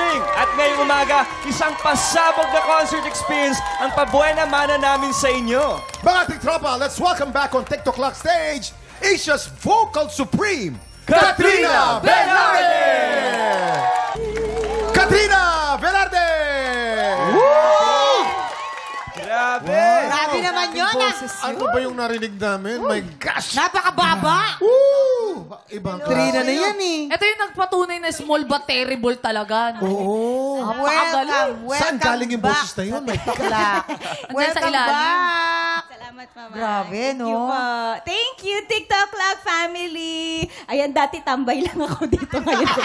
sing. At ngayong umaga, isang pasabog na concert experience ang pabuena mana namin sa inyo. Mga tiktropa, let's welcome back on TikTok Clock stage, Asia's vocal supreme, Katrina Bernarde! Katrina Bernarde! Grabe! Grabe naman yun. Ano ba yung narinig namin? My gosh! Napakababa. Woo! Ibang Katrina na yan eh. Ito yung nagpatunay na small but terrible talaga. No? Oo. Welcome. Saan galing yung boses na yun? My God. Andyan sa ilalim. back. Salamat, Mama. Grabe, Thank you no? po. Thank you, TikTok Clock family. Ayan, dati tambay lang ako dito ngayon.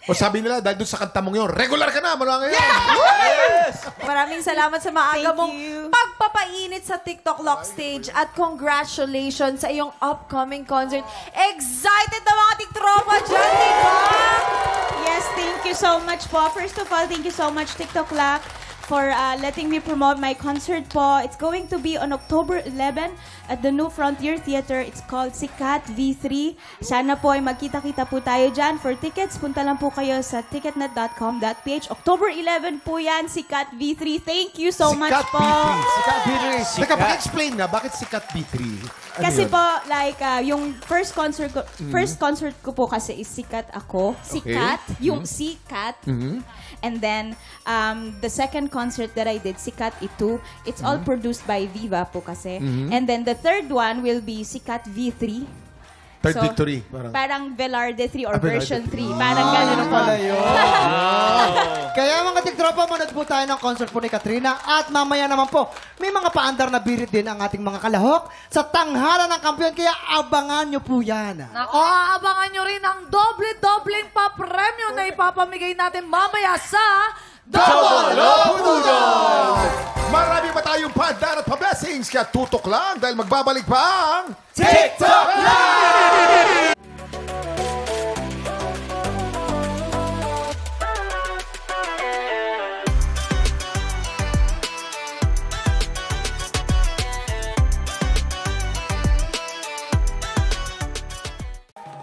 O sabi nila, dahil doon sa kanta mong yun, regular ka na, malanga yan. Yes! Maraming salamat sa maaga Thank mong you. pagpapainit sa TikTok Lock stage at congratulations sa iyong upcoming concert. Excited na mga tiktropa dyan, di ba? Yes, thank you so much po. First of all, thank you so much, TikTok Clock, for letting me promote my concert po. It's going to be on October 11 at the New Frontier Theater. It's called Sikat V3. Sana po ay magkita-kita po tayo dyan. For tickets, punta lang po kayo sa ticketnet.com.ph. October 11 po yan, Sikat V3. Thank you so much Sikat po. B3. Sikat B3. Teka, pag-explain na, bakit Sikat B3? Ano Kasi yun? po, like, yung first concert ko po kasi is Sikat Ako. Sikat, yung Sikat. And then, the second concert that I did, Sikat Itu, it's all produced by Viva po kasi. And then the third one will be Sikat V3. Third So, victory. Parang Velarde 3 or Velarde version 3. 3. Parang gano'n po. Kaya mga tiktropa, manood po tayo ng concert po ni Katrina. At mamaya naman po, may mga paandar na birit din ang ating mga kalahok sa tanghalan ng kampiyon. Kaya abangan nyo po yan. Nako, aabangan nyo rin ang doble-dobleng pa-premyo na ipapamigay natin mamaya sa Double Pudol! Marami pa tayong pandar at pa-blessings, kaya tutok lang dahil magbabalik pa ang TikTok Live!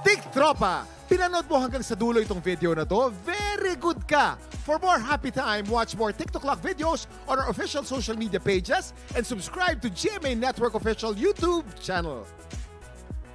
Tiktropa! Pinanood mo hanggang sa dulo itong video na to? Very good ka! For more happy time, watch more TikTok Clock videos on our official social media pages and subscribe to GMA Network official YouTube channel.